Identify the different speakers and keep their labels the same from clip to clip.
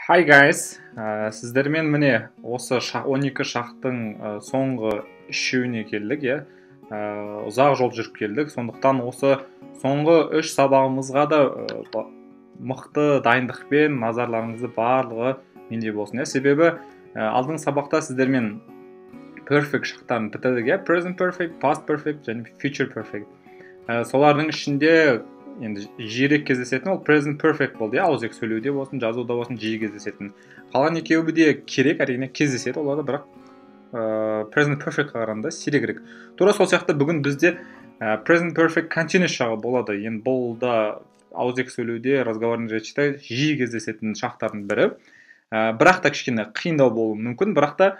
Speaker 1: Hi guys, сіздермен міне осы 12 шақтың соңғы үшеуіне келдік, ұзақ жол жүріп келдік. Сондықтан осы соңғы 3 сабағымызға да мықты дайындықпен назарларыңызды барлығы менде болсын. Себебі алдыңғы сабақта сіздермен perfect шақтарын бітірдік, present perfect, past perfect және future perfect. Солардың ішінде енді жиірек кездесетін ол present perfect болды, ауызекі сөйлеуде болсын, жазуда болсын жиі кездесетін. Қалған екеуі де керек, әрине кездеседі, олар да бірақ present perfect қарағанда сирегірек. Тура сол сияқты бүгін бізде present perfect continuous шағы болады. Енді бұл да ауызекі сөйлеуде, разговорный речьте жиі кездесетін шақтардың бірі. Бірақ та кішкене қиындау болуы мүмкін, бірақ та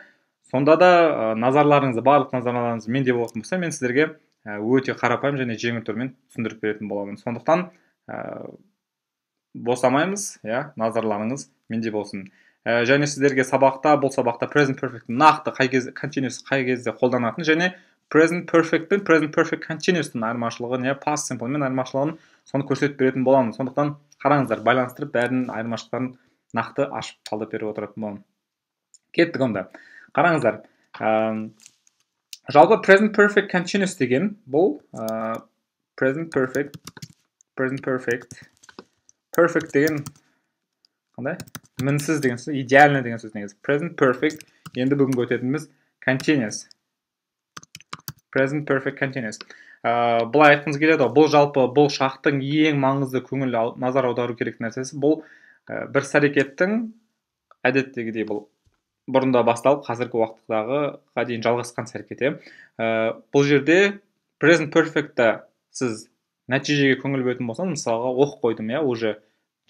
Speaker 1: сонда да барлық назарларыңыз менде болатын болса, мен сіздерге өте қарапайым және жеңіл түрмен түсіндіріп беретін боламын. Сондықтан босамаймыз, назарларыңыз менде болсын. Және сіздерге бұл сабақта present perfect нақты continuous қай кезде қолданатын және present perfect пен present perfect continuous'тың айырмашылығын, past simple мен айырмашылығын соны көрсетіп беретін боламын. Сондықтан қараңыздар, байланыстырып бәрінің айырмашылықтарын нақты ашып талдап беріп отыратын боламын. Кеттік онда. Қараңыздар. Жалпы present perfect continuous деген бұл present perfect деген қандай? Мінсіз деген сөз, идеальный деген сөз негізі. Present perfect енді бүгінгі өтетініміз continuous. Present perfect continuous. Бұлай айтқымыз келеді, бұл жалпы бұл шақтың ең маңызды назар аудару керек нәрсесі. Бұл бір іс-әрекеттің әдеттегідей бұл бұрында басталып, қазіргі уақыттағы дейін жалғасқан іс-әрекет. Бұл жерде present perfect'та сіз нәтижеге көңіл бөлетін болсаңыз, мысалға оқып қойдым, уже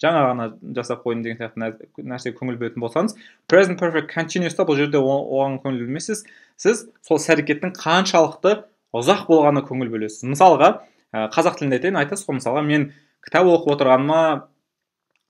Speaker 1: жаңа ғана жасап қойдым деген сияқты нәрсеге көңіл бөлетін болсаңыз, present perfect continuous'та бұл жерде оған көңіл бөлмейсіз. Сіз сол іс-әрекеттің қаншалықты ұзақ болғанына көңіл бөлесіз. Мысалға, қазақ тілінде айтайын, айтасыз ғой, мысалға, мен кітап оқып отырғаныма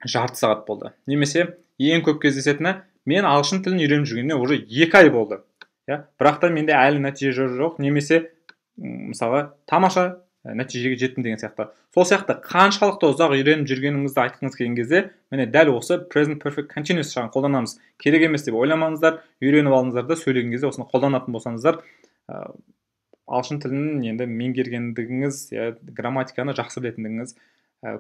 Speaker 1: жарты сағат болды. Немесе ең көп кездесетіні, мен ағылшын тілін үйреніп жүргеніме уже 2 ай болды. Бірақ та менде әлі нәтиже жоқ, немесе мысалға тамаша нәтижеге жеттім деген сияқты. Сол сияқты қаншалықты ұзақ үйреніп жүргеніңізді айтқыңыз келген кезде, міне дәл осы present perfect continuous шағын қолданамыз. Керек емес деп ойламаңыздар, үйреніп алыңыздар да сөйлеген кезде осыны қолданатын болсаңыздар, ағылшын тілін енді меңгергендігіңіз, грамматиканы жақсы білетіндігіңіз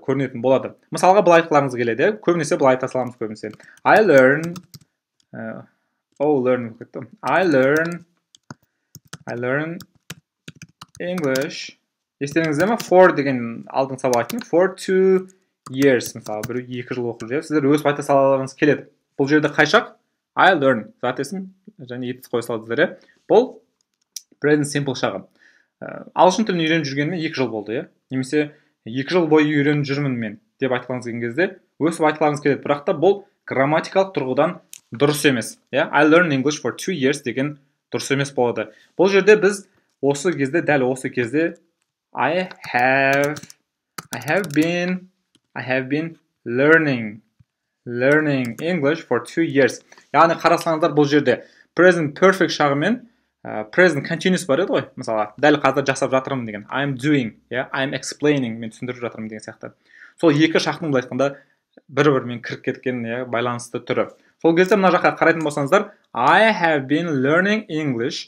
Speaker 1: көрінетін болады. Мысалға былай айтқыларыңыз келеді, көбінесе былай айта саламыз көбінесе. I learn English. Естеріңізде ме? For деген алдыңғы сабақ айттым. For 2 years. Мысалы, біреу 2 жыл оқып жүреді. Сіздер өз айта салаларыңыз келеді. Бұл жерде қай шақ? I learn. Зат есім және етіс қоя салдыңыздар. Бұл present simple шағы. Ағылшын тілін үйреніп жүргеніме 2 жыл болды, немесе 2 жыл бойы үйреніп жүрмін мен деп айтқыларыңыз келген кезде өсіп айтқыларыңыз келеді. Бірақ та бұл грамматикалық тұрғыдан дұрыс емес. I learn English for 2 years деген дұрыс емес болады. Бұл жерде біз осы кезде, дәл осы кезде I have been learning English for 2 years. Яғни қарасаңыздар, бұл жерде present perfect шағымен present continuous бар еді ғой, мысалға, дәл қазір жасап жатырмын деген. I'm doing, I'm explaining, мен түсіндіріп жатырмын деген сияқты. Сол екі шақтың былай айтқанда бір-бірімен кіріп кеткен байланысты түрі. Сол кезде мына жаққа қарайтын болсаңыздар, I have been learning English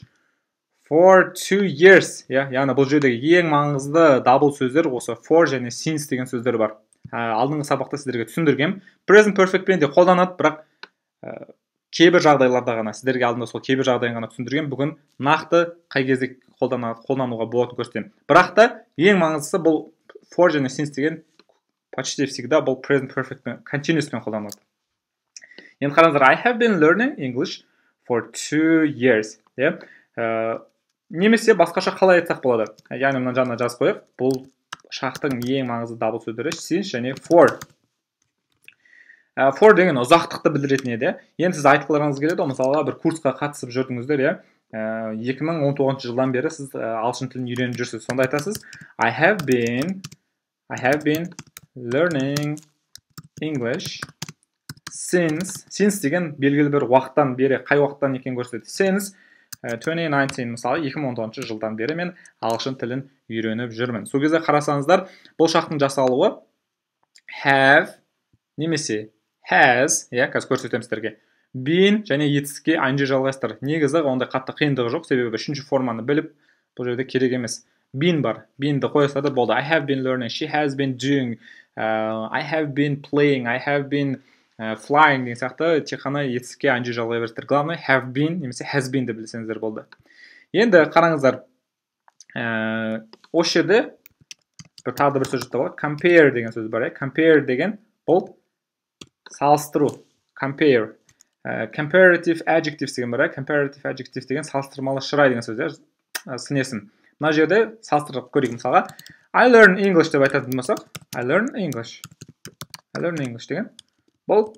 Speaker 1: for 2 years. Яғни бұл жердегі ең маңызды дабыл сөздер осы for және since деген сөздер бар. Алдыңғы сабақта сіздерге түсіндіргем. Present perfect пен де қолданады, бірақ кейбір жағдайларда ғана, сіздерге алдында сол кейбір жағдайын ғана түсіндірген, бүгін нақты қай кезде қолдануға болатынын көрсетемін. Бірақ та ең маңыздысы бұл for және since деген почти всегда бұл present perfect пен continuous пен қолданылады. Енді қараңыздар, I have been learning English for 2 years. Немесе басқаша қалай айтсақ болады. Яғни мына жағына жазып қояйық. Бұл шақтың ең маңызды дабыл сөздері since және for. For деген ұзақтықты білдіретін еді. Енді сіз айтқыларыңыз келеді, мысалға бір курсқа қатысып жүрдіңіздер, 2019 жылдан бері сіз ағылшын тілін үйреніп жүрсіз. Сонда айтасыз, I have been learning English since деген белгілі бір уақыттан бері, қай уақыттан екен көрсетеді. Since 2019, мысалы 2019 жылдан бері мен ағылшын тілін үйреніп жүрмін. Сол кезде қарасаңыздар, бұл шақтың жасалуы have немесе has, иә, қазір көрсетемін сіздерге. Been және етістікке ing жалғастыр. Негізі ондай қатты қиындығы жоқ, себебі үшінші форманы біліп, бұл жерде керек емес. Been бар. Been'ді қоя салады болды. I have been learning, she has been doing, I have been playing, I have been flying деген сияқты тек қана етістікке ing жалғай бересіздер. Главное have been немесе has been деп білсеңіздер болды. Енді қараңыздар, осы жерде тағы да бір сөз табылады. Compare деген сөз бар. Compare деген бұл салыстыру. Compare. Comparative adjectives деген бар. Comparative adjectives деген салыстырмалы шырай деген сөз. Сынесім. Мына жерде салыстырып көрейік мысалға. I learn English деп айтатын болсақ, I learn English. I learn English деген. Бұл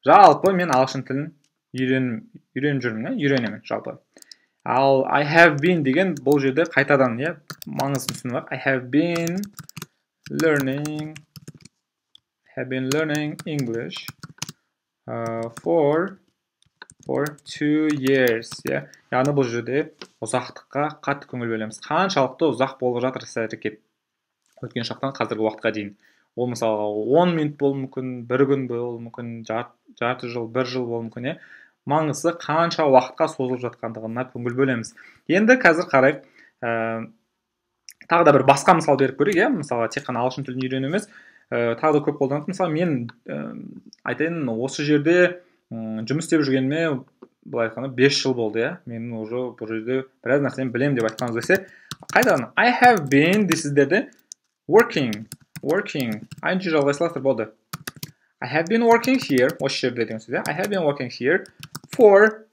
Speaker 1: жалпы мен ағылшын тілін үйреніп жүрмін, үйренемін жалпы. Ал I have been деген бұл жерде қайтадан, маңызын түсініп, I have been learning English for 2 years. Яғни бұл жерде ұзақтыққа қатты көңіл бөлеміз. Қаншалықты ұзақ болып жатыр іс-әрекет өткен шақтан қазіргі уақытқа дейін. Ол мысалға 10 минут болуы мүмкін, 1 күн болуы мүмкін, жарты жыл, 1 жыл болуы мүмкін. Маңызы қанша уақытқа созылып жатқандығына көңіл бөлеміз. Енді қазір қарайық, тағы да бір басқа мысал беріп көрейік, мысалға тек қана ағылшын тілін үйрену емес, тағы да көп қолданатын. Мысалы мен айтайын, осы жерде жұмыс істеп жүргеніме былай айтқанда 5 жыл болды, мен уже бұл жерде біраз нәрсені білемін деп айтқанымыз келсе, қайтадан I have been дейсіздерде working ing жалғай саласыздар болды. I have been working here, осы жерде деген сөз, I have been working here for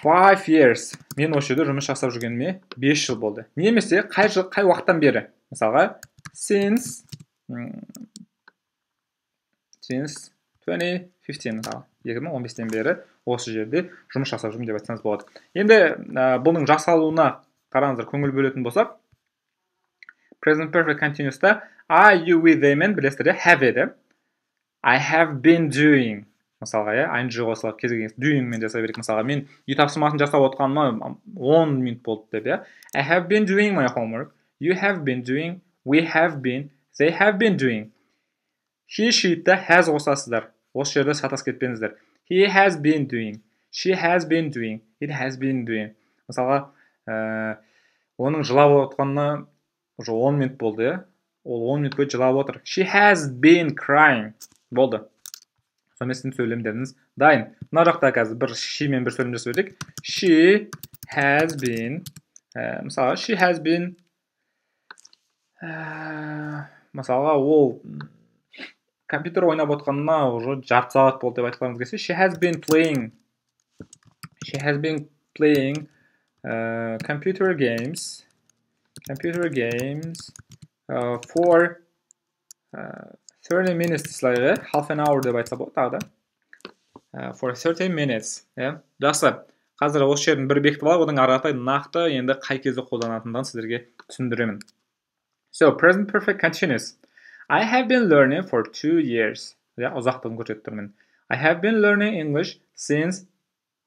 Speaker 1: 5 years. Мен осы жерде жұмыс жасап жүргеніме 5 жыл болды. Немесе қай уақыттан бері? Мысалға since 2015 мысалы, 2015-тен бері осы жерде жұмыс жасап жүрмін деп айтсаңыз болады. Енді бұның жасалуына қараңыздар, көңіл бөлетін болсақ, present perfect continuous'та I, you, we, they мен білесіздер, have еді. I have been doing. Мысалға, ing қосылып кез келген doing мен жасай берейік. Мысалға, мен үй тапсырмасын жасап отқаныма 10 минут болды деп, I have been doing my homework. You have been doing. We have been. They have been doing. He, she'ді has қосасыздар. Осы жерде шатас кетпеңіздер. He has been doing. She has been doing. It has been doing. Мысалға, оның жылап отқанына уже 10 минут болды, ол 10 минут бойы жылап отыр. She has been crying. Болды. Сонымен сіздің сөйлемдеріңіз дайын. Мына жақта қазір бір she мен бір сөйлем жасап өтейік. She has been, мысалға, she has been, мысалға, ол компьютер ойнап отқанына уже жарты сағат болды деп айтқанымыз келсе, she has been playing computer games for 30 minutes дейсілайғы, half an hour деп айтса болды тағы да. For 30 minutes. Жақсы. Қазір осы жердің бір бекітіп алайық, одан ары қаратай нақты енді қай кезде қолданатындығын сіздерге түсіндіремін. So, present perfect continuous. I have been learning for 2 years. Ұзақтығын көрсетіп тұрмын. I have been learning English since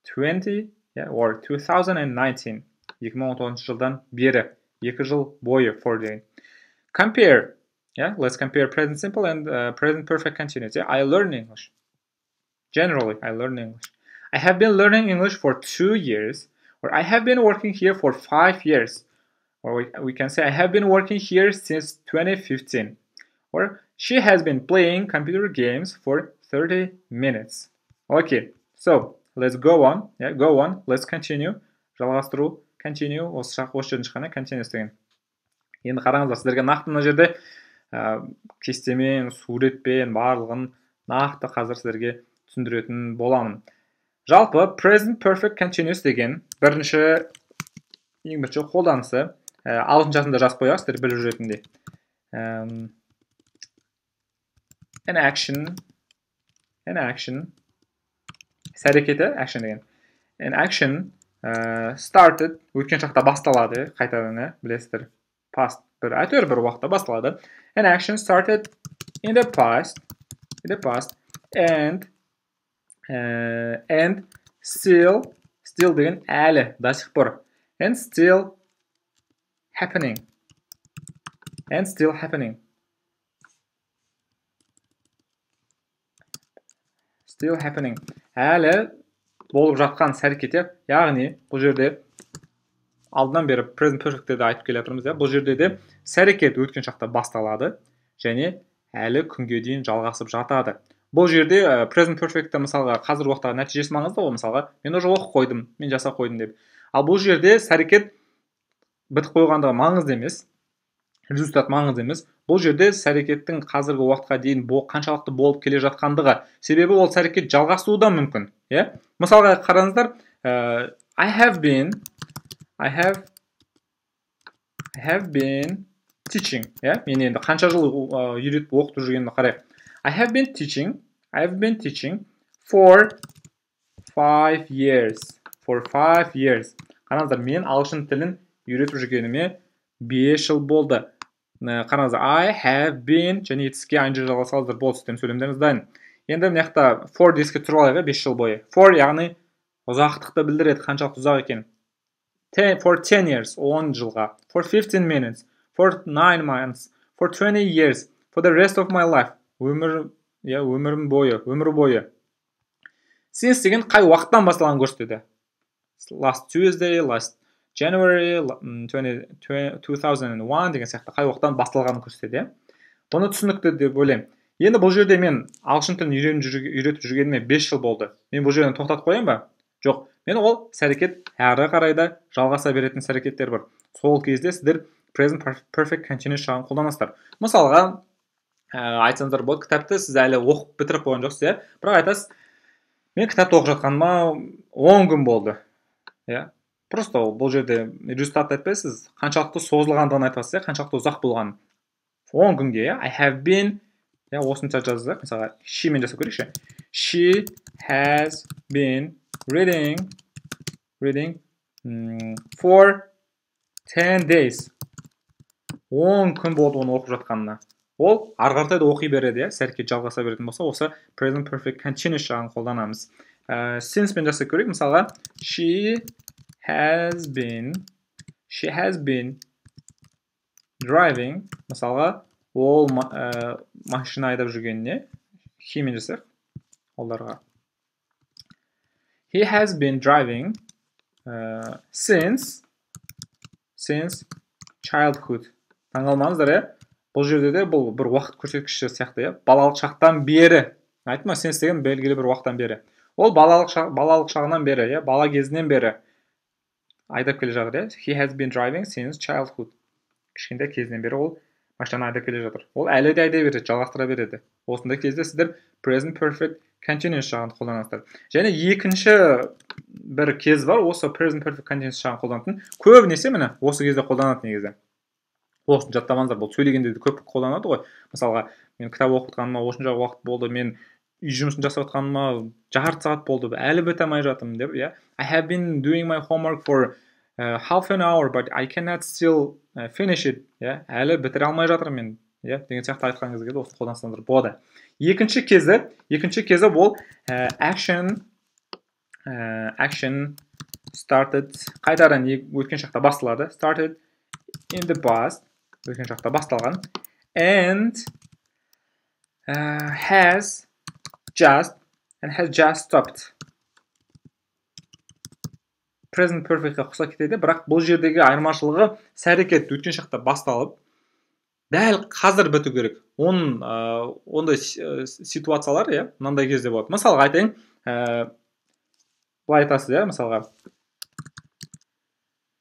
Speaker 1: 2019. 2019 жылдан бері. 2 жыл бойы for деген. Compare. Let's compare present simple and present perfect continuous. I learn English. Generally, I learn English. I have been learning English for 2 years. Or I have been working here for 5 years. Or we can say I have been working here since 2015. Or she has been playing computer games for 30 minutes. Okay, so let's go on. Go on. Let's continue. Жалғастыру. Continue. Осы жерден шыққанда continuous деген. Енді қараңыздар, сіздерге нақты мына жерде кестемен, суретпен, барлығын нақты қазір сіздерге түсіндіретін боламын. Жалпы present perfect continuous деген ең бірінші қолданысы, ағылшыншасында жазып қояйық, сіздер біліп жүретіндей. An action, іс-әрекеті, action деген. An action started, өткен шақта басталады, қайтадан, білесіздер, past, әйтеуір бір уақытта басталады. An action started in the past, and still деген әлі, до сих пор, and still happening. Still happening. Әлі болып жатқан іс-әрекет, яғни бұл жерде алдынан бері present perfect'те де айтып келе жатырмыз, бұл жерде де іс-әрекет өткен шақта басталады және әлі күнге дейін жалғасып жатады. Бұл жерде present perfect'те мысалға қазір уақыттағы нәтижесі маңызды ғой, мысалға мен уже оқып қойдым, мен жасап қойдым деп. Ал бұл жерде іс-әрекет бітіп қойғандығы маңызды емес, результат маңызды емес. Бұл жерде іс-әрекеттің қазіргі уақытқа дейін қаншалықты болып келе жатқандығы, себебі ол іс-әрекет жалғасуы да мүмкін. Мысалға қараңыздар, I have been teaching. Мен енді қанша жыл үйретіп оқытып жүргенімді қарайық. I have been teaching for 5 years. Қараңыздар, мен ағылшын тілін үйретіп жүргеніме 5 жыл болды. Қараңыздар, I have been және етіске ing жалғасаңыздар болды, систем сөйлемдеріңіз дайын. Енді мына жақта for деске тұрып алайық 5 жыл бойы. For яғни ұзақтықты білдіреді, қаншалықты ұзақ екен. For 10 years, 10 жылға. For 15 minutes, for 9 months, for 20 years, for the rest of my life. Өмір бойы. Since деген қай уақыттан басталғанын көрсетеді. Last Tuesday, last January 2001 деген сияқты қай уақыттан басталғанын көрсетеді. Бұны түсінікті деп ойлаймын. Енді бұл жерде мен ағылшын тілін үйретіп жүргеніме 5 жыл болды. Мен бұл жерден тоқтатып қояйын ба? Жоқ. Мен ол іс-әрекет әрі қарай да жалғаса беретін іс-әрекеттер бар. Сол кезде сіздер present perfect continuous жағын қолданасыздар. Мысалға, айтсаңыздар болады, кітапты сіз әлі оқып бітіріп қойған жоқсыз, бірақ айтасыз, мен кітапты оқып жатқаныма 10 күн болды. Просто бұл жерде результатты айтпайсыз, қаншалықты созылғандығын айтасыз, қаншалықты ұзақ болғанын. 10 күнге, I have been, осынша жаздық, мысалға, she мен жасап көрейікші. She has been reading for 10 days. 10 күн болды оны оқып жатқанына. Ол арғартай да оқи береді, іс-әрекет жалғаса беретін болса, осы present perfect continuous жағын қолданамыз. Since мен жасап көрейік, мысалға, she has been driving, мысалға, ол машина айдап жүргеніне, he мен жасайық, оларға. He has been driving since childhood. Таңғалмаңыздар, бұл жерде де бұл бір уақыт көрсеткіші сияқты, балалық шақтан бері. Айтма, since деген белгілі бір уақыттан бері. Ол балалық шағынан бері, бала кезінен бері айдап келе жатыр. He has been driving since childhood. Кішкентай кезінен бері ол машинаны айдап келе жатыр. Ол әлі де айдай береді, жалғастыра береді. Осындай кезде сіздер present perfect continuous жағын қолданасыздар. Және екінші бір кез бар, осы present perfect continuous жағын қолданатын. Көбінесе міне осы кезде қолданатын негізі. Осын жаттамаңыздар, бұл сөйлегенде де көп қолданады ғой. Мысалға, мен кітап оқып жатқаныма осынша уақыт болды, мен үй жұмысын жасап жатқаныма жарты сағат болды, әлі біте алмай жатырмын деп, I have been doing my homework for half an hour, but I cannot still finish it. Әлі бітіре алмай жатырмын мен, деген сияқты айтқан кезге де осы қолдансаңыздар болады. Екінші кезі бұл action started, қайтадан өткен шақта басталады. Started in the past, өткен шақта басталған. And has just stopped. Present perfect'қа қоса кетеді, бірақ бұл жердегі айырмашылығы іс-әрекет өткен шақта басталып, дәл қазір біту керек. Ондай ситуациялар, мынандай кезде болады. Мысалға айтайын, былай айтасыз, мысалға,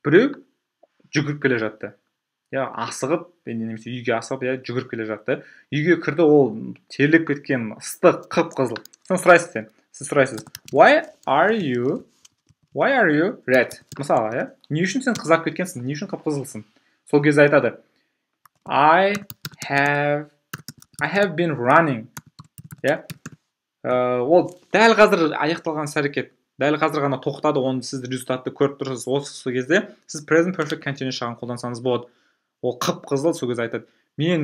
Speaker 1: біреу жүгіріп келе жатты. Асығып, немесе үйге асығып, жүгіріп келе жатты. Үйге кірді, ол терлеп кеткен, ыстық, қып-қызыл. Сіз сұрайсыз, Why are you red? Мысалға, не үшін сен қызарып кеткенсің, не үшін қып-қызылсың? Сол кезде айтады, I have been running. Ол дәл қазір аяқталған іс-әрекет. Дәл қазір ғана тоқтады, оны сіз результатты көріп тұрсыз. Осы кезде сіз present perfect continuous жағын қолдансаңыз болады. Ол қып-қызыл, сол кезде айтады, мен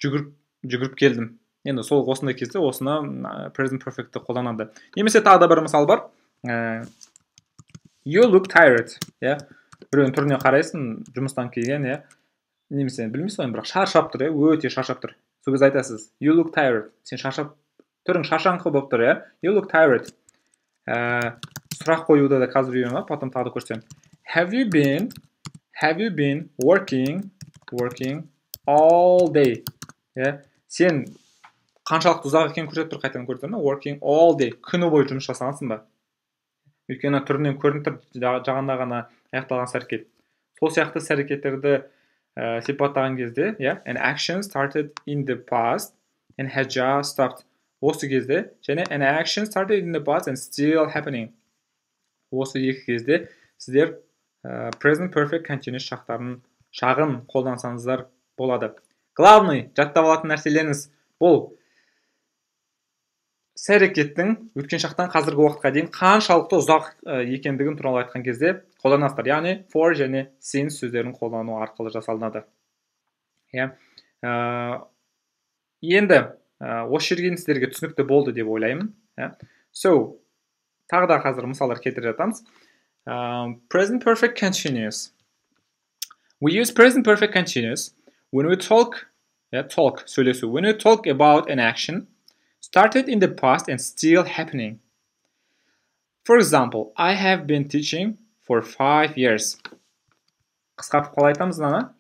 Speaker 1: жүгіріп келдім. Енді сол осындай кезде осыны present perfect'ті қолданады. Немесе тағы да бір мысал бар. You look tired. Біреудің түріне қарайсың, жұмыстан келген, немесе білмейсің, бірақ шаршап тұр, өте шаршап тұр. Сол кезде айтасыз, you look tired. Сен шаршап түрің шаршаңқы болып тұр, иә? You look tired. Сұрақ қоюда да қазір үйреніп, потом тағы да көрсетемін. Have you been working all day? Сен қаншалықты ұзақ екенін көрсетіп тұр, қайтадан көріп тұрмын. Working all day. Күні бойы жұмыс жасағансың ба? Өйткені түрінен көрініп тұр, жағында ғана аяқталған іс-әрекет. Сол сияқты іс-әрекеттерді сипаттаған кезде, an action started in the past and has just stopped. Осы кезде, және an action started in the past and still happening. Осы екі кезде сіздер present perfect continuous шағын қолдансаңыздар болады. Главный жаттап алатын нәрселеріңіз бұл іс-әрекеттің өткен шақтан қазіргі уақытқа дейін қаншалықты ұзақ екендігін туралы айтқан кезде қолданасыздар. Яғни for және since сөздерін қолдану арқылы жасалынады. Енді осы жерге сіздерге түсінікті болды деп ойлаймын. So, тағы да қазір мысалдар келтіріп жатамыз. Present perfect continuous. We use present perfect continuous when we talk сөйлесу. When we talk about an action started in the past and still happening. For example, I have been teaching for 5 years. Қысқартып қалай айтамыз ана?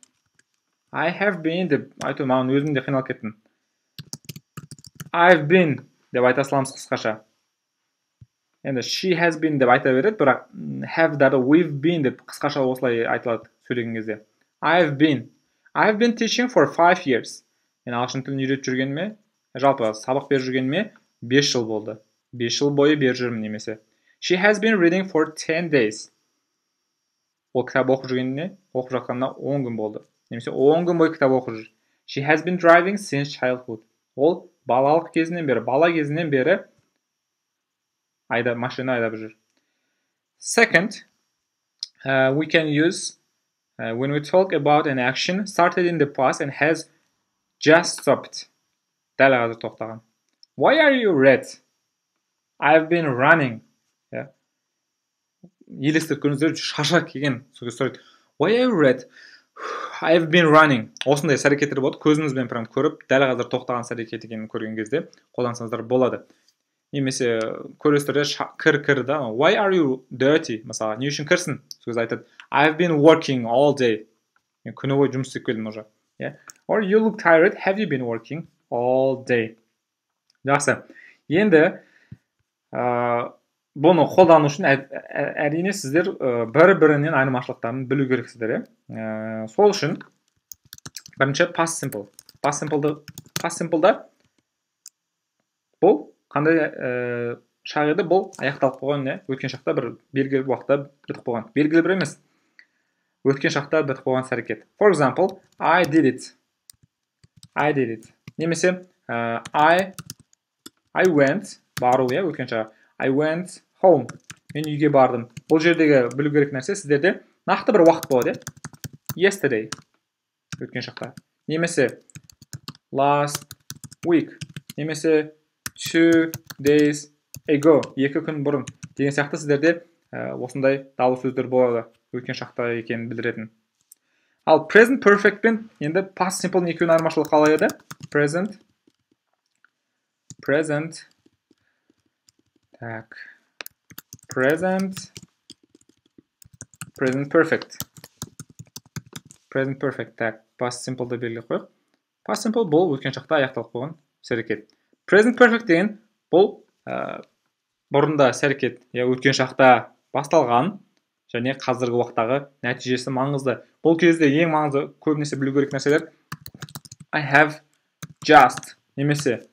Speaker 1: I have been деп айту, маған өзім де қиналып кеттім. I've been деп айта саламыз қысқаша. Енді she has been деп айта береді, бірақ have дады we've been деп қысқаша осылай айтылады сөйлеген кезде. I've been teaching for 5 years. Мен ағылшын тілін үйретіп жүргеніме, жалпы сабақ беріп жүргеніме 5 жыл болды. 5 жыл бойы беріп жүрмін немесе. She has been reading for 10 days. Ол кітап оқып жатқанына 10 күн болды. Немесе 10 күн бойы кітап оқып жүр. She has been driving since childhood. Ол бала кезінен бері машина айдап жүр. Second, we can use when we talk about an action started in the past and has just stopped. Дәл қазір тоқтаған. Why are you red? I've been running. Елестіріп көріңіздер, шаршап келген. Why are you red? I've been running. Осындай іс-әрекеттер болады. Көзіңізбен прям көріп, дәл қазір тоқтаған іс-әрекет екенін көрген кезде қолдансаңыздар болады. Немесе көресіздер кір да. Why are you dirty? Мысалы, не үшін кірсің? Сөз айтады. I've been working all day. Мен күні бойы жұмыс істеп келдім уже. Or you look tired. Have you been working all day? Жақсы. Енді бұны қолдану үшін әрине сіздер бір-бірінен айырмашылықтарын білу керексіздер. Сол үшін бірінші past simple. Past simple'да бұл қандай шақ еді? Бұл аяқталып қойған, өткен шақта бір белгілі уақытта бітіп қойған. Белгілі бір емес. Өткен шақта бітіп қойған іс-әрекет. For example, I did it. Немесе I went, бару, өткен шақ. I went home. Мен үйге бардым. Бұл жердегі білу керек нәрсе сіздерде нақты бір уақыт болады. Yesterday. Өткен шақта. Немесе last week. Немесе 2 days ago. 2 күн бұрын. Деген сияқты сіздерде осындай дауыс сөздер болады. Өткен шақта екенін білдіретін. Ал present perfect пен енді past simple екеуінің айырмашылығы қалай еді? Present perfect. Past simple'ды белгілеп қойық. Past simple бұл өткен шақта аяқталып қойған іс-әрекет. Present perfect деген бұл бұрында іс-әрекет, өткен шақта басталған және қазіргі уақыттағы нәтижесі маңызды. Бұл кезде ең маңызды көбінесе білу керек нәрселер I have just немесе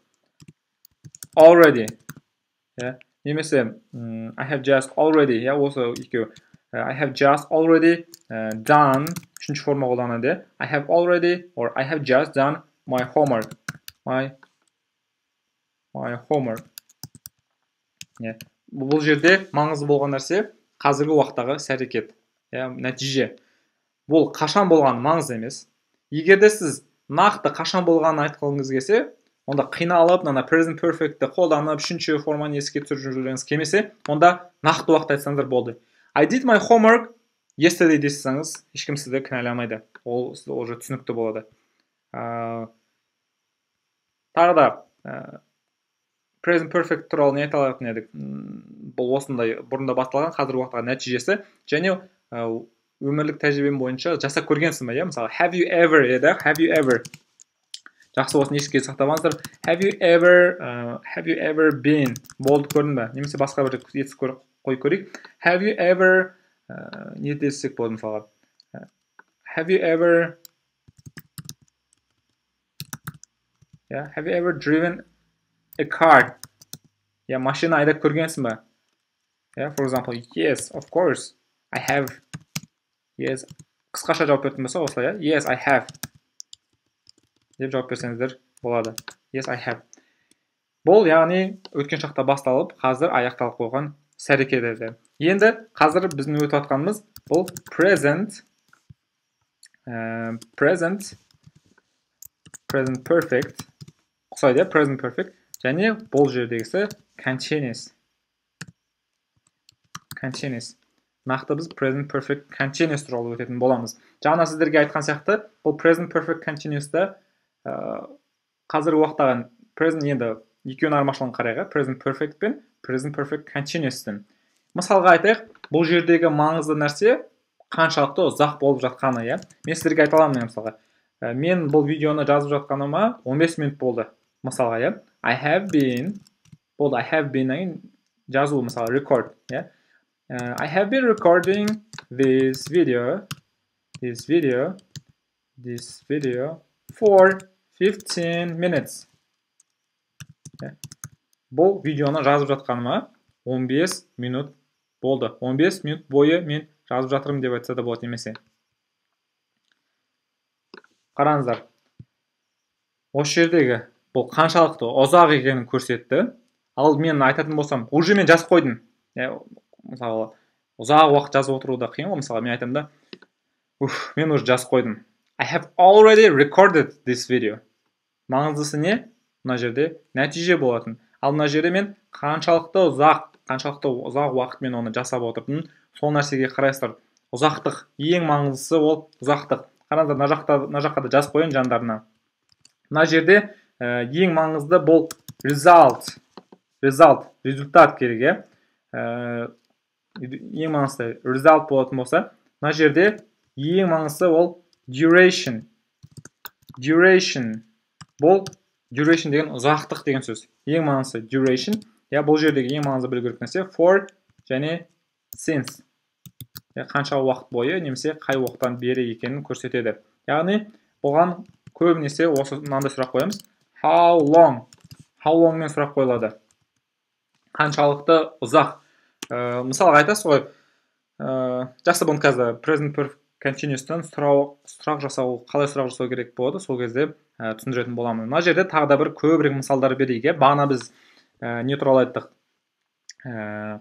Speaker 1: already. Немесе I have just already. Осы екеу. I have just already done. Үшінші форма қолданады. I have already or I have just done my homework. My homework. Бұл жерде маңызды болған нәрсе қазіргі уақыттағы іс-әрекет. Нәтиже. Бұл қашан болған маңызды емес. Егерде сіз нақты қашан болғанын айтқыңыз келсе, онда қиналып, present perfect'ті қолданып, үшінші форманы еске түсіріп жүргіңіз келмесе, онда нақты уақыт айтсаңыздар болды. I did my homework yesterday десеңіз, ешкім сізді кінәламайды. Ол уже түсінікті болады. Тағы да present perfect туралы не айта алатын едік? Бұл осындай бұрында басталған қазіргі уақыттағы нәтижесі, және өмірлік тәжірибем бойынша жасап көргенсің ба, иә? Мысалы, have you ever еді, have you ever. Жақсы, осыны еске сақтап алыңыздар. Have you ever been? Болды, көрдің бе? Немесе басқа бір етсіз қой көрейік. Have you ever не десек болады мысалға? Have you ever driven a car? Машина айдап көргенсің ба? For example, yes, of course, I have. Yes, қысқаша жауап беретін болса осылай, yes, I have деп жауап берсеңіздер болады. Yes, I have. Бұл, яғни, өткен шақта басталып, қазір аяқталып қойған іс-әрекет еді. Енді қазір біздің өтіп жатқанымыз бұл present perfect ұқсайды, present perfect, және бұл жердегісі continuous. Нақты біз present perfect continuous туралы өтетін боламыз. Жаңа сіздерге айтқан сияқты, бұл present perfect continuous'та қазіргі уақыттағы present, енді екеуінің айырмашылығын қарайық, present perfect пен present perfect continuous'тың. Мысалға айтайық, бұл жердегі маңызды нәрсе қаншалықты ұзақ болып жатқаны, иә? Мен сіздерге айта аламын, мысалға. Мен бұл видеоны жазып жатқаныма 15 минут болды. Мысалға, иә? I have been жазу, мысалы, record, иә? I have been recording this video for 15 minutes. Бұл видеоны жазып жатқаныма 15 минут болды. 15 минут бойы мен жазып жатырмын деп айтса да болады немесе. Қараңыздар. Осы жердегі бұл қаншалықты ұзақ екенін көрсетті. Ал мен айтатын болсам, уже мен жазып қойдым. Мысалы, ұзақ уақыт жазып отыру да қиын ғой. Мысалы, мен айтамын да, мен уже жазып қойдым. I have already recorded this video. Маңыздысы не? Мына жерде нәтиже болатын. Ал мына жерде мен қаншалықты ұзақ уақыт мен оны жасап отырдым. Сол нәрсеге қарайсыздар. Ұзақтық, ең маңыздысы ол ұзақтық. Қараңыздар, мына жаққа да жазып қойын жандарына. Мына жерде ең маңызды бұл результат керек, ең маңызды result болатын болса, мына жерде ең маңызды ол duration. Бұл duration деген ұзақтық деген сөз. Ең маңызды duration. Бұл жердегі ең маңызды білу керек нәрсе for және since. Қанша уақыт бойы немесе қай уақыттан бері екенін көрсетеді. Яғни бұған көбінесе осы мынандай сұрақ қоямыз. How long мен сұрақ қойылады. Қаншалықты ұзақ. Мысалға айтасыз ғой, жақсы бұны қазір present perfect continuous'тан сұрақ жасау, қалай сұрақ жасау керек болады, сол кезде түсіндіретін боламын. Мына жерде тағы да бір көбірек мысалдар берейік. Бағана біз не туралы айттық?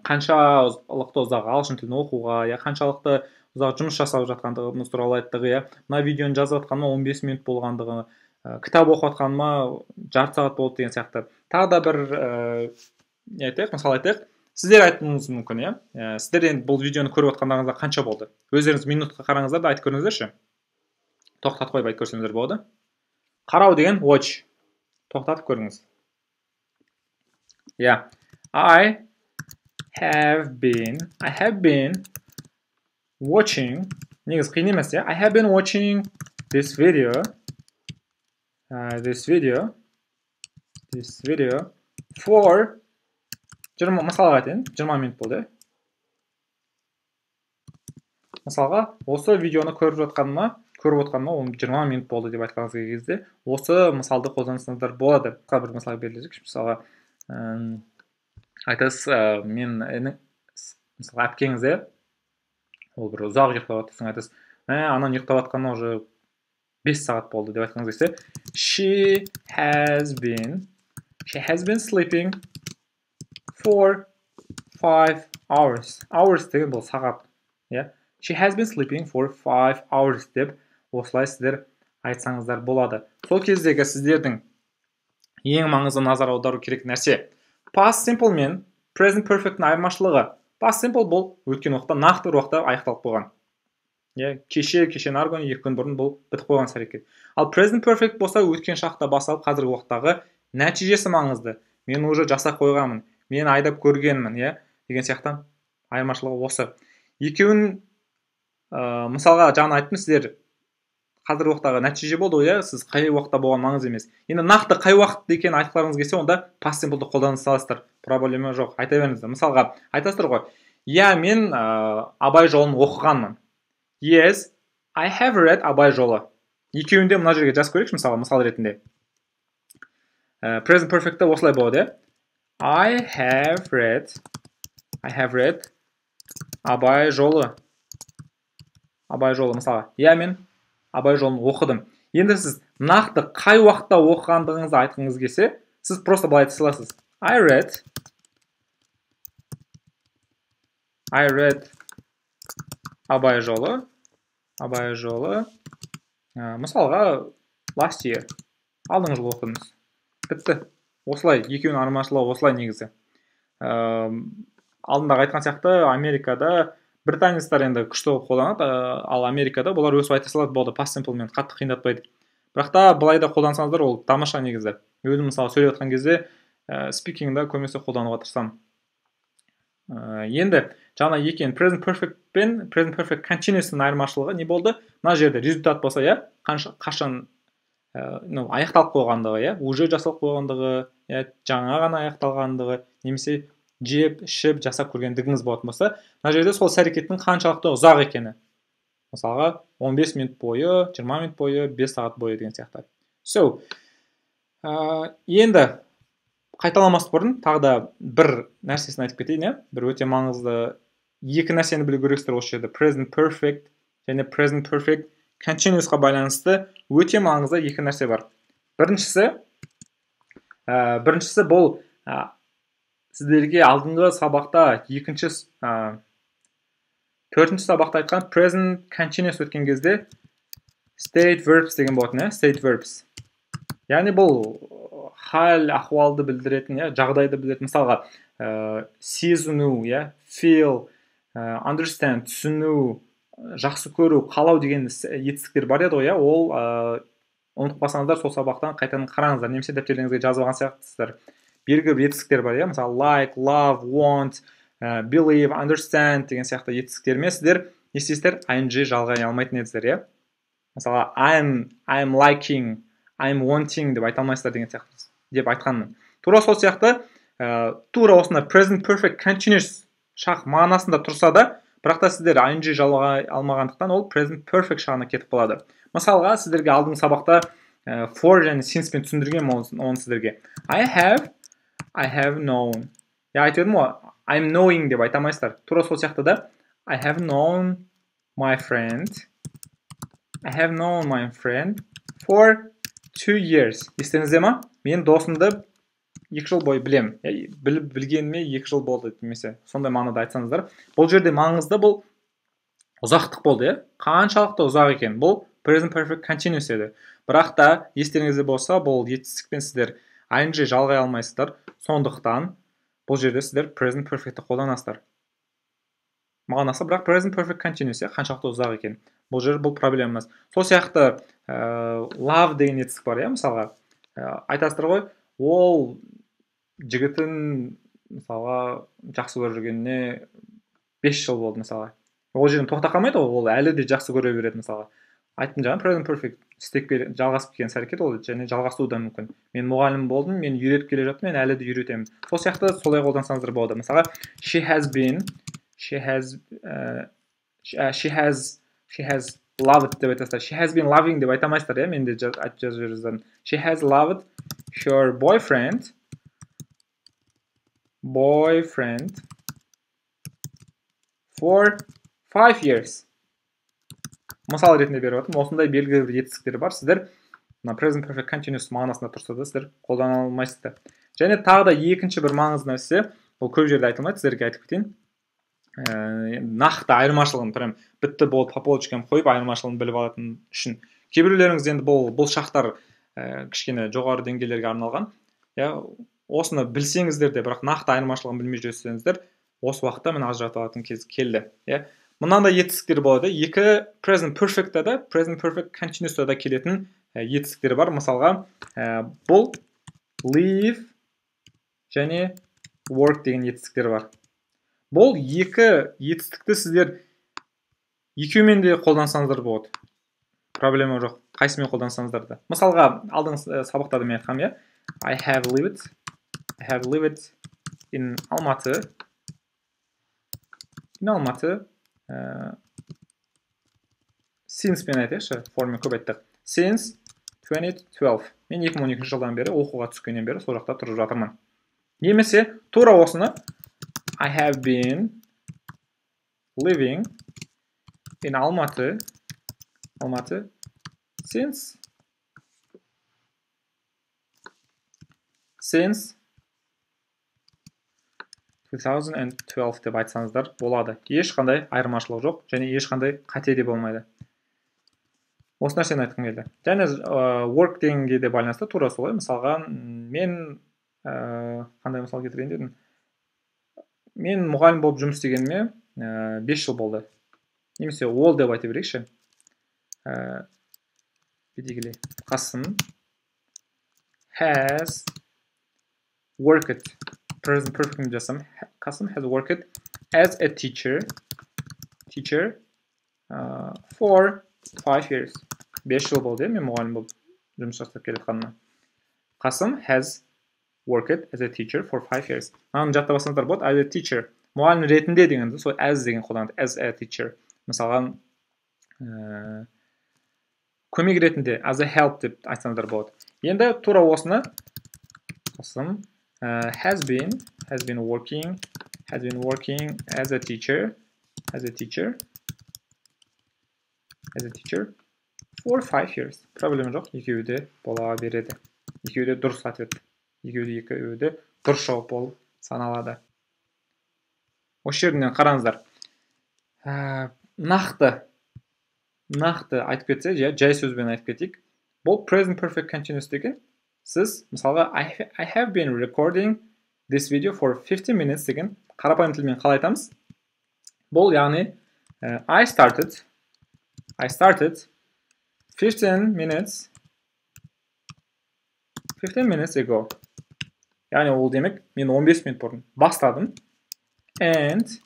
Speaker 1: Қаншалықты ұзақ ағылшын тілін оқуға, қаншалықты ұзақ жұмыс жасап жатқандығымыз туралы айттық. Мына видеоны жазып жатқаныма 15 минут болғандығы, кітап оқып жатқаныма жарты сағат болды деген сияқты. Тағы да бір мысал айтайық. Сіздер айтуыңыз мүмкін, сіздер енді бұл видеоны көріп отқандарыңызда қанша болды? Өздеріңіз минутқа қараңыздар да айтып көріңіздерші. Тоқтатып қойып айтып көрсеңіздер болады. Қарау деген watch. Тоқтатып көріңіз. I have been watching. Негіз қиын емес, I have been watching this video for мысалға айтайын, 20 минут болды. Мысалға, осы видеоны көріп отқаныма 20 минут болды деп айтқаныңыз кезде, осы мысалды қолданысыңыздар болады. Бір мысал берілдік. Мысалға, айтасыз, мен мысалға әпкеңізде, ол бір ұзақ ұйықтап жатырсың, айтасыз, анан ұйықтап жатқанына уже 5 сағат болды деп айтқаныңыз кезде, she has been sleeping for 5 hours. Hours деген бұл сағат. She has been sleeping for 5 hours деп осылай сіздер айтсаңыздар болады. Сол кездегі сіздердің ең маңызды назар аудару керек нәрсе. Past simple мен present perfect'ның айырмашылығы. Past simple бұл өткен уақытта, нақты бір уақытта аяқталып қойған. Кеше наргон 2 күн бұрын бұл бітіп қойған әрекет. Ал present perfect болса өткен шақта басталып қазіргі уақыттағы нәтижесі маңызды. мен уже жасап қойғанмын, мен айдап көргенмін, иә, деген сияқты айырмашылығы осы. Екеуін мысалға жаңа айттым, сіздер қазіргі уақыттағы нәтиже болды ғой, иә, сіз қай уақытта болған маңызды емес. Енді нақты қай уақытта екенін айтқыларыңыз келсе, онда past simple'ды қолданыса саласыздар, проблема жоқ, айта беріңіздер. Мысалға айтасыздар ғой, иә, мен Абай жолын оқығанмын. Yes, I have read Абай жолы. Екеуінде мына жерге жазып көрейікші, мысал ретінде. Present perfect'та осылай болады, иә. I have read Абай жолы. Абай жолы, мысалға. Иә, мен Абай жолын оқыдым. Енді сіз нақты қай уақытта оқығандығыңызды айтқыңыз келсе, сіз просто былай айта саласыз. I read Абай жолы. Мысалға, last year. Алдыңғы жылы оқыдыңыз. Бітті. Осылай, екеуінің айырмашылығы осылай негізі. Алдындағы айтқан сияқты Америкада британецтер енді күшті қолданады, ал Америкада бұлар өсіп айта салады, болды, past simpleмен қатты қиындатпайды. Бірақ та былай да қолдансаңыздар, ол тамаша негізі. Өзім мысалы сөйлеп жатқан кезде speaking'да көбінесе қолдануға тырысамын. Енді жаңа екен present perfect пен present perfect continuous'ның айырмашылығы не болды? Мына жерде результат болса, иә, қашан аяқталып қойғандығы, иә, уже жасалып қойғандығы, жаңа ғана аяқталғандығы, немесе жеп, ішіп, жасап көргендігіңіз болатын болса, мына жерде сол іс-әрекеттің қаншалықты ұзақ екені. Мысалға, 15 минут бойы, 20 минут бойы, 5 сағат бойы деген сияқты. Енді қайталамас бұрын тағы да бір нәрсесін айтып кетейін, бір өте маңызды екі нәрсені білу керексіздер осы жерде. Present perfect және present perfect continuous'қа байланысты өте маңызды екі нәрсе бар. Біріншісі бұл сіздерге алдыңғы сабақта төртінші сабақта айтқан present continuous өткен кезде state verbs деген болатын, state verbs. Яғни бұл хал, ахуалды білдіретін, жағдайды білдіретін. Мысалға, сезіну, feel, understand, түсіну, жақсы көру, қалау деген етістіктер бар еді ғой, ол ұмытпасаңыздар сол сабақтан қайтадан қараңыздар, немесе дәптеріңізге жазып алған сияқтысыздар. Белгілі бір етістіктер бар, мысалы like, love, want, believe, understand деген сияқты етістіктермен сіздер не істейсіздер? ING жалғай алмайтын едіздер, Мысалы I'm liking, I'm wanting деп айта алмайсыздар деген сияқты деп айтқанмын. Тура сол сияқты, тура осында present perfect continuous шақ мағынасында тұрса да, бірақ та сіздер ING жалғай алмағандықтан ол present perfect шағына кетіп қалады. Мысалға, сіздерге алдыңғы сабақта for және since-пен түсіндірген оны сіздерге. I have known. Айтып едім ғой, I'm knowing деп айта алмайсыздар. Тура сол сияқты да, I have known my friend for 2 years. Естеріңізде ма? Мен досымды 2 жыл бойы білем. Білгеніме 2 жыл болды демесе. Сондай мағынада айтсаңыздар. Бұл жерде маңызды бұл ұзақтық болды, Қаншалықты ұзақ екен? Бұл present perfect continuous еді. Бірақ та естеріңізде болса, бұл етістікпен сіздер ING жалғай алмайсыздар. Сондықтан бұл жерде сіздер present perfect'ті қолданасыздар. Мағынасы бірақ present perfect continuous, қаншалықты ұзақ екен. Бұл жер бұл проблема емес. Сол сияқты love деген етістік бар, мысалға. Айтасыздар ғой, ол жігітін мысалға жақсы көріп жүргеніне 5 жыл болды мысалға. Ол жерден тоқтап қалмайды, ол әлі де жақсы көре береді мысалға. Айттым жаңа present perfect жалғасып келген әрекет ол және жалғасуы да мүмкін. Мен мұғалім болдым, мен үйретіп келе жаттым, мен әлі де үйретемін. Сол сияқты солай қолдансаңыздар болады. Мысалға, she has loved деп айтасыздар. She has been loving деп айта алмайсыздар, мен де айтып жазып жүрсіздер. She has loved her boyfriend for 5 years. Мысал ретінде беріп жатырмын. Осындай белгілі бір етістіктер бар. Сіздер present perfect continuous мағынасында тұрса да сіздер қолдана алмайсыздар. Және тағы да екінші бір маңызды нәрсе, ол көп жерде айтылмайды, сіздерге айтып кетейін. Нақты айырмашылығын прям бітті болды, по полочкам қойып айырмашылығын біліп алатын үшін. Кейбіреулеріңіз енді бұл шақтар кішкене жоғары деңгейлерге арналған. Осыны білсеңіздер де, бірақ нақты айырмашылығын білмей жүрсеңіздер, осы уақытта мен ажырата алатын кез келді. Мынандай етістіктер болады. Екі present perfect'та да, present perfect continuous'та да келетін етістіктер бар. Мысалға, бұл live және work деген етістіктер бар. Бұл екі етістікті сіздер екеуімен де қолдансаңыздар болады. Проблема жоқ. Қайсымен қолдансаңыздар да. Мысалға, алдыңғы сабақтарда мен айтқам, иә. I have lived in Almaty. In Almaty. Since мен айтайықшы, формен көп айттық. Since 2012. Мен 2012 жылдан бері, оқуға түскеннен бері сол жақта тұрып жатырмын. Немесе, тура осыны I have been living in Almaty since 2012 деп айтсаңыздар болады. Ешқандай айырмашылық жоқ, және ешқандай қате де болмайды. Осы нәрсені айтқым келді. Және work дегенге де байланысты тура солай. Мысалға, мен қандай мысал келтірейін дедім. Мен мұғалім болып жұмыс істегеніме 5 жыл болды. Немесе ол деп айта берейікші. Қасым has worked, present perfect жасам. Қасым has worked as a teacher for 5 years. 5 жыл болды, мен мұғалім болып жұмыс жасап келетқаныма. Қасым has worked as a teacher for 5 years. Маған жаттап алсаңыздар болады, as a teacher. Мұғалім ретінде дегенді, сол as деген қолданады, as a teacher. Мысалға, көмек ретінде, as a help деп айтсаңыздар болады. Енді тура осыны Қасым has been working as a teacher for 5 years. Проблема жоқ, екеуі де бола береді. Екеуі де дұрыс ответ. Екеуі де дұрыс жауап болып саналады. Осы жерден қараңыздар. Нақты айтып кетсе, жай сөзбен айтып кетейік. Бұл present perfect continuous деген. Сіз, мысалға, I have been recording this video for 15 minutes деген қарапайым тілмен қалай айтамыз? Бұл, яғни, I started 15 minutes ago. Яғни, ол демек, мен 15 минут бұрын бастадым. And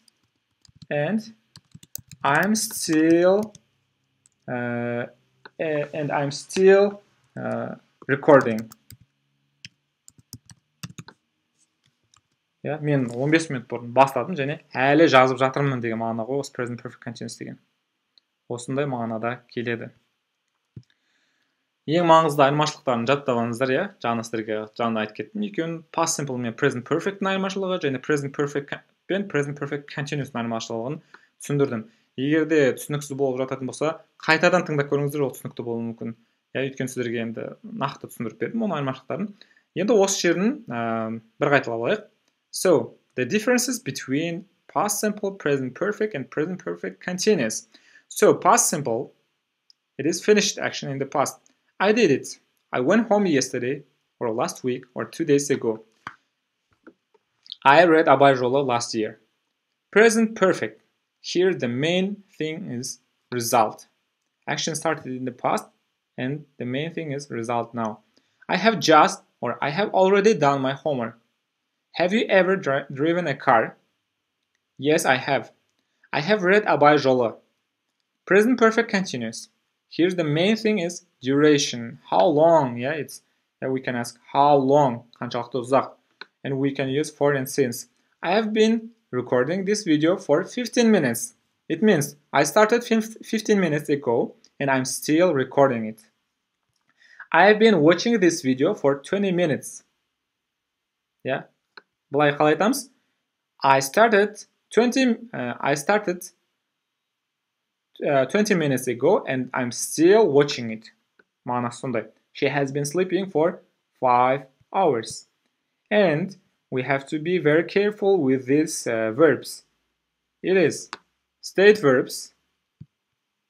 Speaker 1: I'm still recording. Мен 15 минут бұрын бастадым, және әлі жазып жатырмын деген мағына ғой, осы present perfect continuous деген. Осындай мағынада келеді. Ең маңызды айырмашылықтарын жаттап алыңыздар, жаңа сіздерге айтып кеттім. Екеуін past simple мен present perfect айырмашылығы, және present perfect пен present perfect continuous айырмашылығын түсіндірдім. Егер де түсініксіз болып жататын болса, қайтадан тыңдап көріңіздер, ол түсінікті болуы мүмкін. Өйткені сіздерге енді нақты түсіндіріп бердім оның айырмашылықтарын. Енді осы жерін бір қайталап алайық. So, the differences between past simple, present perfect, and present perfect continuous. So, past simple, it is finished action in the past. I did it. I went home yesterday, or last week, or 2 days ago. I read Abay Jolo last year. Present perfect. Here the main thing is result. Action started in the past, and the main thing is result now. I have just, or I have already done my homework. Have you ever driven a car? Yes, I have. I have read Abay Jolo. Present perfect continuous. Here's the main thing is duration. How long? We can ask how long. Қаншалықты ұзақ. And we can use for and since. I have been recording this video for 15 minutes. It means I started 15 minutes ago and I'm still recording it. I have been watching this video for 20 minutes. Былай қалай айтамыз? I started 20 minutes ago and I'm still watching it. Мағынасы сондай. She has been sleeping for 5 hours. And we have to be very careful with these verbs. It is state verbs.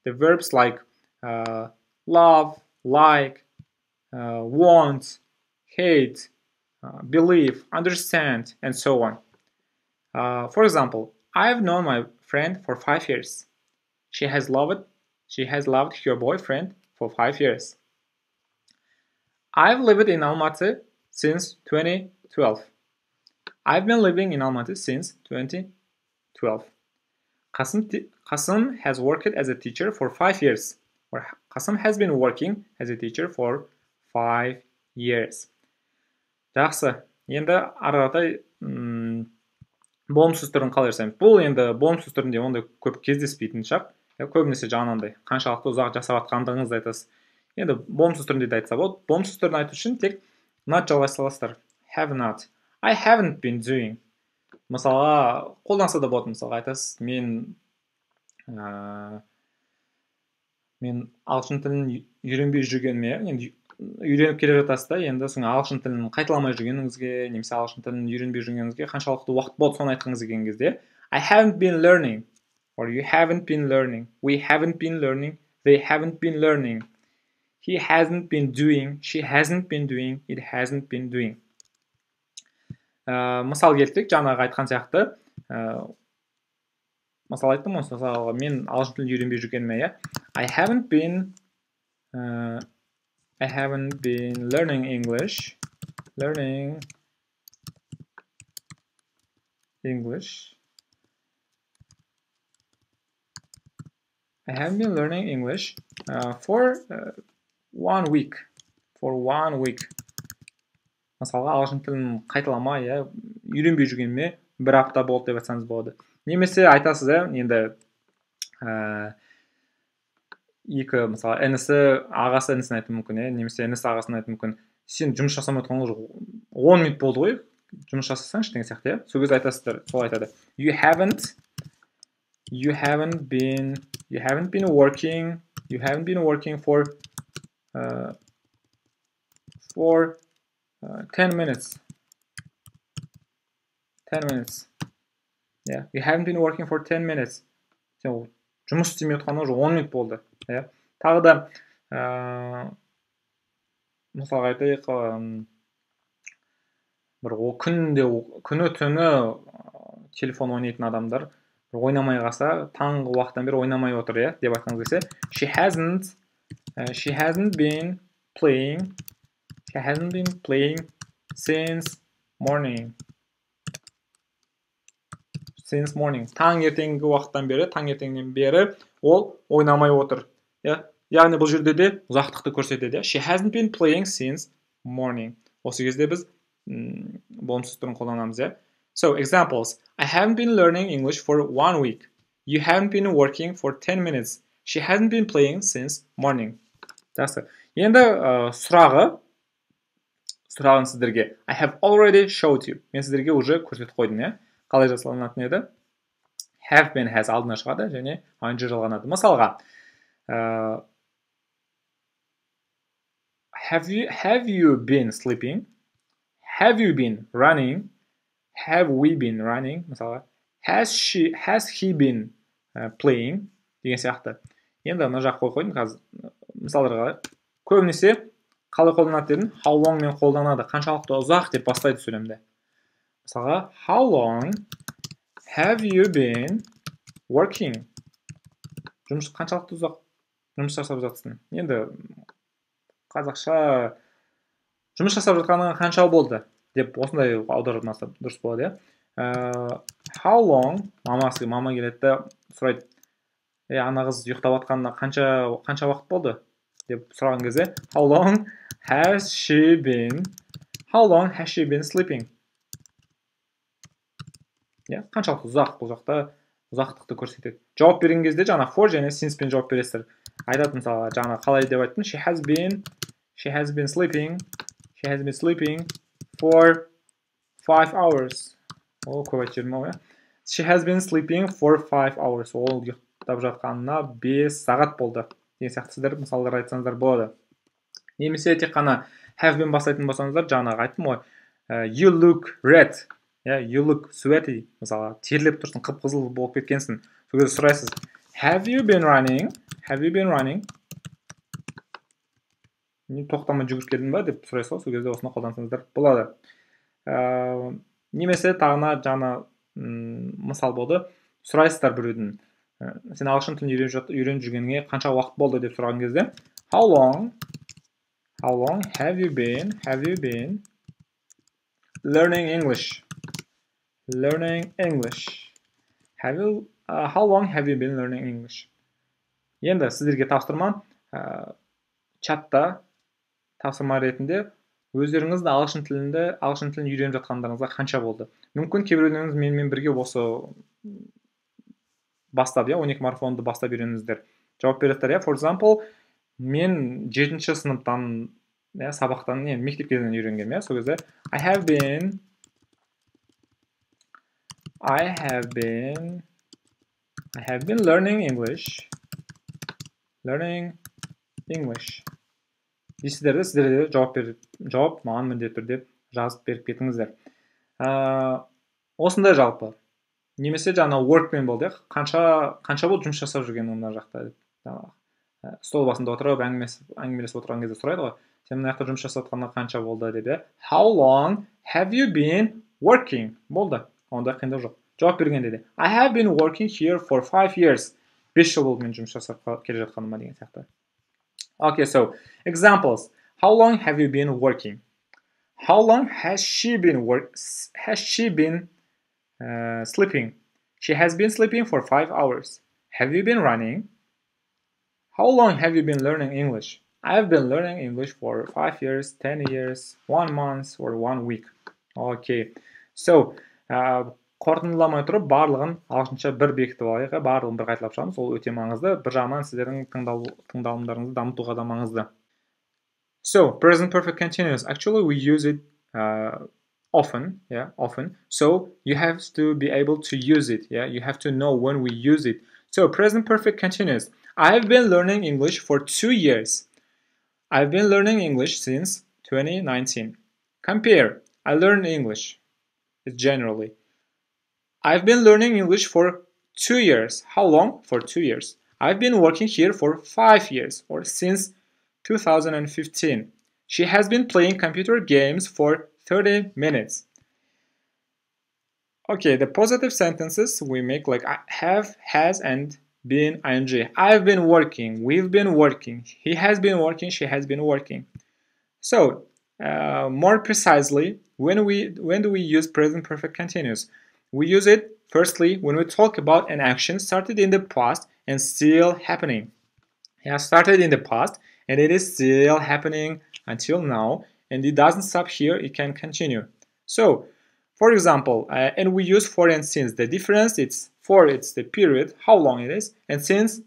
Speaker 1: The verbs like love, like, want, hate, believe, understand, and so on. For example, I've known my friend for 5 years. She has loved her boyfriend for 5 years. I've lived in Almaty since 2012. I've been living in Almaty since 2012. Qasım has worked as a teacher for 5 years. Or Qasım has been working as a teacher for 5 years. Жақсы. Енді ары қаратай болымсыз түрін қалай жасаймыз? Бұл енді болымсыз түрінде ондай көп кездеспейтін шақ. Көбінесе жаңағындай қаншалықты ұзақ жасап жатқандығыңызды айтасыз. Енді болымсыз түрінде де айтса болады. Болымсыз түрін айту үшін тек not жалғай саласыздар. Have not. I haven't been doing. Мысалға қолданса да болады. Мысалға айтасыз, мен ағылшын тілін үйренбей жүргеніме, енді үйреніп келе жатасыз да, енді соң ағылшын тілін қайталамай жүргеніңізге, немесе ағылшын тілін үйренбей жүргеніңізге қаншалықты уақыт болды соны айтқыңыз келген кезде I haven't been learning, or you haven't been learning, we haven't been learning, they haven't been learning, he hasn't been doing, she hasn't been doing, it hasn't been doing. Мысал келтірейік, жаңағы айтқан сияқты. Мысал айттым, мысалы мен ағылшын тілін үйренбей жүргеніме, иә. I haven't been learning English. I haven't been learning English for 1 week. Мысалға ағылшын тілін қайталамай, үйренбей жүргеніме 1 апта болды деп айтсаңыз болады. Немесе айтасыз, енді екі, мысалы, інісі ағасы інісін айтуы мүмкін, немесе інісі ағасын айтуы мүмкін. Сен жұмыс жасамай отырған жоқ, 10 минут болды ғой, жұмыс жасасаңшы деген сияқты, сол кезде айтасыздар, сол айтады. You haven't been working for 10 minutes. Yeah, you haven't been working for 10 minutes. Сен жұмыс істемей отырғаны жоқ, 10 минут болды. Тағы да мысалға айтайық, бір күні түні телефон ойнайтын адамдар ойнамай қалса, таңғы уақыттан бері ойнамай отыр, деп айтқыңыз келсе, she hasn't been playing since morning. Таңертеңгі уақыттан бері, таңертеңнен бері ол ойнамай отыр. Яғни бұл жерде де ұзақтықты көрсетеді. She hasn't been playing since morning. Осы кезде біз болымсыз түрін қолданамыз. So, examples. I haven't been learning English for 1 week. You haven't been working for 10 minutes. She hasn't been playing since morning. Жақсы. Енді сұрағын сіздерге. I have already showed you. Мен сіздерге уже көрсетіп қойдым, қалай жасалынатын еді? Have been has алдына шығады, және ing жалғанады. Мысалға, have you been sleeping? Have you been running? Have we been running? Мысалға, has he been playing? Деген сияқты. Енді мына жаққа қойдым, қазір мысалдарға көбінесе қалай қолданады дедім? How long мен қолданады, қаншалықты ұзақ деп бастайды сөйлемді. Мысалға, how long have you been working? Жұмыс қаншалықты ұзақ жұмыс жасап жатсың? Енді қазақша жұмыс жасап жатқаныңа қанша болды деп осындай аударылмаса дұрыс болады. How long, мама келеді, сұрайды, ана қыз ұйықтап жатқанына қанша уақыт болды деп сұраған кезде, how long has she been sleeping? Қаншалықты ұзақ, бұл жақта ұзақтықты көрсетеді. Жауап берген кезде жаңа for және since пен жауап бересіздер. Айтады мысалға, жаңа қалай деп айттым? She has been sleeping for 5 hours. Ол көп айтып жүрмін, She has been sleeping for 5 hours. Ол ұйықтап жатқанына 5 сағат болды. Деген сияқты сіздер мысалдар айтсаңыздар болады. Немесе тек қана have been бастайтын болсаңыздар, жаңағы айттым ғой. You look red. You look sweaty. Мысалға, терлеп тұрсың, қып-қызыл болып кеткенсің. Сол кезде сұрайсыз. Have you been running? Тоқтамай жүгіріп келдің ба деп сұрайсыз, сол кезде осыны қолдансаңыздар болады. Немесе тағына жаңа мысал болды. Сұрайсыздар біреудің. Сен ағылшын тілін үйреніп жүргеніңе қанша уақыт болды деп сұраған кезде, How long have you been learning English? learning English? How long have you been learning English? Енді сіздерге тапсырмам чатта тапсырма ретінде өздеріңізді ағылшын тілін үйреніп жатқандарыңызға қанша болды? Мүмкін кейбіреулеріңіз менімен бірге осы бастап, 12 марафонды бастап үйреніңіздер. Жауап бересіздер, for example, мен 7-ші сыныптан, сабақтан, мектеп кезінен үйренгенмін, сол кезде I have been learning English. Дейсіздер де, сіздер де жауап маған міндетті түрде жазып беріп кетіңіздер. Осындай жалпы. Немесе жаңа workмен болды, қанша болды жұмыс жасап жүрген мына жақта. Стол басында отырып, әңгімелесіп отырған кезде сұрайды ғой. Сен мына жақта жұмыс жасап жатқанға қанша болды деп. How long have you been working? Болды. Онда қиындық жоқ. Жауап бергенде де I have been working here for 5 years. 5 жыл болды мен жұмыс жасап келе жатқаныма деген сияқты. Okay, so examples. How long have you been working? How long has she been sleeping? She has been sleeping for 5 hours. Have you been running? How long have you been learning English? I've been learning English for 5 years, 10 years, 1 month, or 1 week. Okay, so қорытындыламай тұрып, барлығын ағылшынша бір бекітіп алайық, барлығын бір қайталап шығамыз. Ол өте маңызды. Bir жағынан сіздердің тыңдалымдарыңызды дамытуға да маңызды. So, present perfect continuous. Actually, we use it often. So, you have to be able to use it. You have to know when we use it. So, present perfect continuous. I've been learning English for 2 years. I've been learning English since 2019. Compare. I learned English. It's generally. I've been learning English for 2 years. How long? For 2 years. I've been working here for 5 years, or since 2015. She has been playing computer games for 30 minutes. Okay, the positive sentences we make like have, has, and been, ing. I've been working, we've been working, he has been working, she has been working. So, more precisely, when do we use present perfect continuous? We use it, firstly, when we talk about an action started in the past and still happening. It has started in the past and it is still happening until now, and it doesn't stop here, it can continue. So, for example, and we use for and since. The difference, it's for, it's the period, how long it is, and since,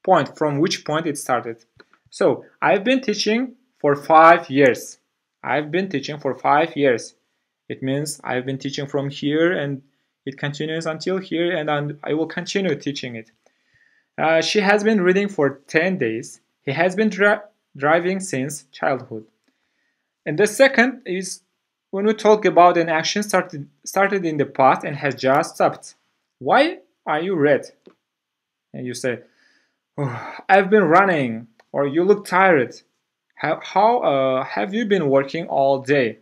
Speaker 1: point, from which point it started. So, I've been teaching for 5 years. I've been teaching for 5 years. It means I've been teaching from here and it continues until here, and I will continue teaching it. She has been reading for 10 days. He has been driving since childhood. And the second is when we talk about an action started in the past and has just stopped. Why are you red? And you say, oh, I've been running, or you look tired. How have you been working all day?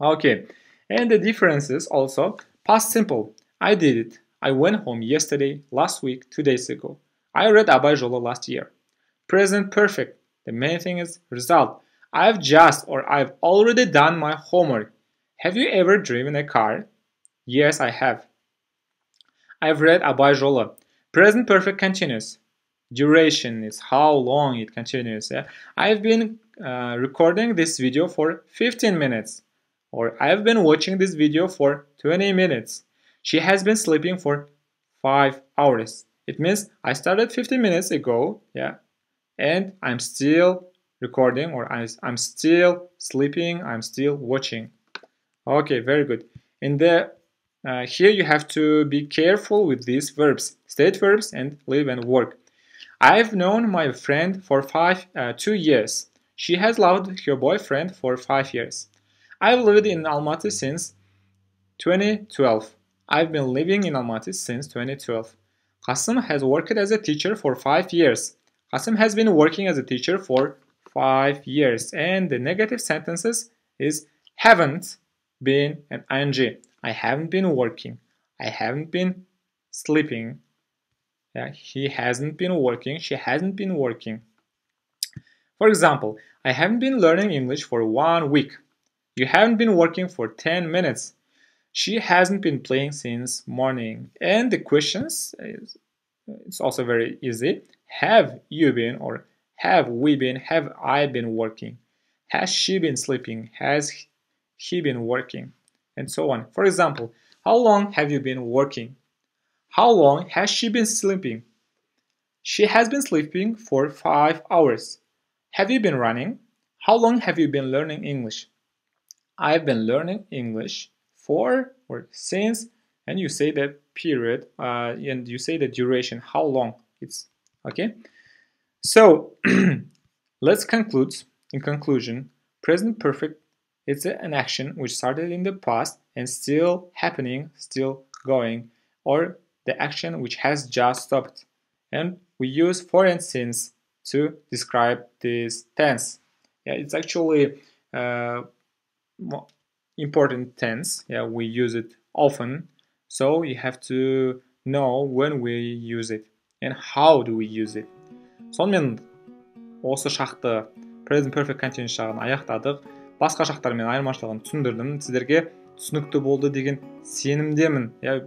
Speaker 1: Okay, and the differences also. Past simple, I did it. I went home yesterday, last week, 2 days ago. I read Abay Jolo last year. Present perfect, the main thing is result. I've just or I've already done my homework. Have you ever driven a car? Yes, I have. I've read Abay Jolo. Present perfect continuous. Duration is how long it continues. I've been recording this video for 15 minutes. Or I've been watching this video for 20 minutes. She has been sleeping for 5 hours. It means I started 15 minutes ago, and I'm still recording, or I'm still sleeping, I'm still watching. Okay, very good. In the here you have to be careful with these verbs, state verbs, and live and work. I've known my friend for 2 years. She has loved her boyfriend for 5 years. I've lived in Almaty since 2012. I've been living in Almaty since 2012. Qasim has worked as a teacher for 5 years. Qasim has been working as a teacher for 5 years. And the negative sentences is haven't been and ing. I haven't been working. I haven't been sleeping. He hasn't been working. She hasn't been working. For example, I haven't been learning English for 1 week. You haven't been working for 10 minutes. She hasn't been playing since morning. And the questions it's also very easy. Have you been, or have we been, have I been working? Has she been sleeping? Has he been working? And so on. For example, how long have you been working? How long has she been sleeping? She has been sleeping for 5 hours. Have you been running? How long have you been learning English? I've been learning English for or since, and you say the period and you say the duration, how long it's okay. So let's conclude. In conclusion, present perfect is an action which started in the past and still happening, still going, or the action which has just stopped. And we use for and since to describe this tense. Yeah, it's actually important tense. Yeah, we use it often. So you have to know when we use it and how do we use it. Сонымен осы шақты present perfect continuous жағын аяқтадық. Басқа шақтармен айырмашылығын түсіндірдім. Сіздерге түсінікті болды деген сенімдемін. Я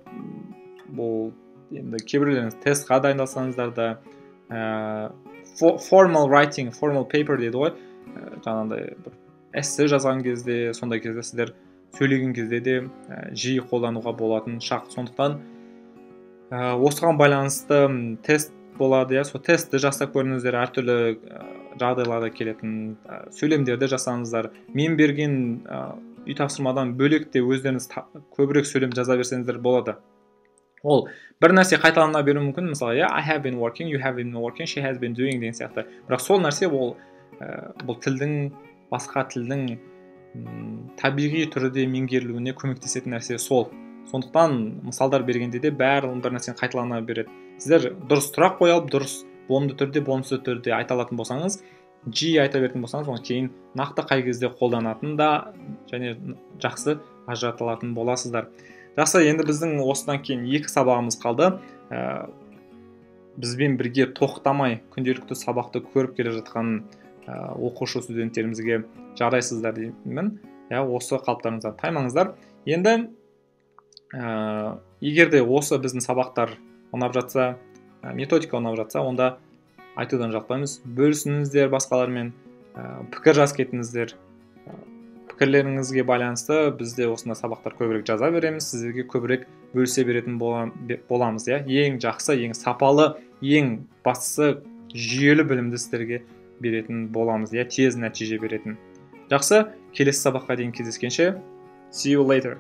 Speaker 1: бұл енді кейбіреулеріңіз тестқа дайындалсаңыздар да formal writing, formal paper дейді ғой. Жаңағындай бір эссе жазған кезде, сондай кезде сіздер сөйлеген кезде де жиі қолдануға болатын шақ. Сондықтан осыған байланысты тест болады, иә, сол тестті жасап көріңіздер, әртүрлі жағдайларда келетін сөйлемдерді жасаңыздар. Мен берген үй тапсырмадан бөлек те өздеріңіз көбірек сөйлем жаза берсеңіздер болады. Ол бір нәрсе қайталана беруі мүмкін, мысалы, I have been working, you have been working, she has been doing деген сияқты. Бірақ сол нәрсе бұл тілдің, басқа тілдің табиғи түрде меңгерілуіне көмектесетін нәрсе сол. Сондықтан мысалдар бергенде де бәрін бір нәрсені қайталана береді. Сіздер дұрыс сұрақ қоя алып, дұрыс болымды түрде, болымсыз түрде айта алатын болсаңыз, жиі айта беретін болсаңыз, оны кейін нақты қай кезде қолданатын да және жақсы ажырата алатын боласыздар. Жақсы, енді біздің осыдан кейін 2 сабағымыз қалды. Бізбен бірге тоқтамай күнделікті сабақты көріп келе жатқан оқушы студенттерімізге жарайсыздар деймін. Осы қалыптарыңыздан таймаңыздар. Енді егер де осы біздің сабақтар ұнап жатса, методика ұнап жатса, онда айтудан жалықпаймыз. Бөлісіңіздер басқалармен, пікір жазып кетіңіздер. Пікірлеріңізге байланысты бізде осындай сабақтар көбірек жаза береміз, сіздерге көбірек бөлісе беретін боламыз. Ең жақсы, ең сапалы, ең бастысы жүйелі білімді сіздерге беретін боламыз, тез нәтиже беретін. Жақсы, келесі сабаққа дейін кездескенше, see you later.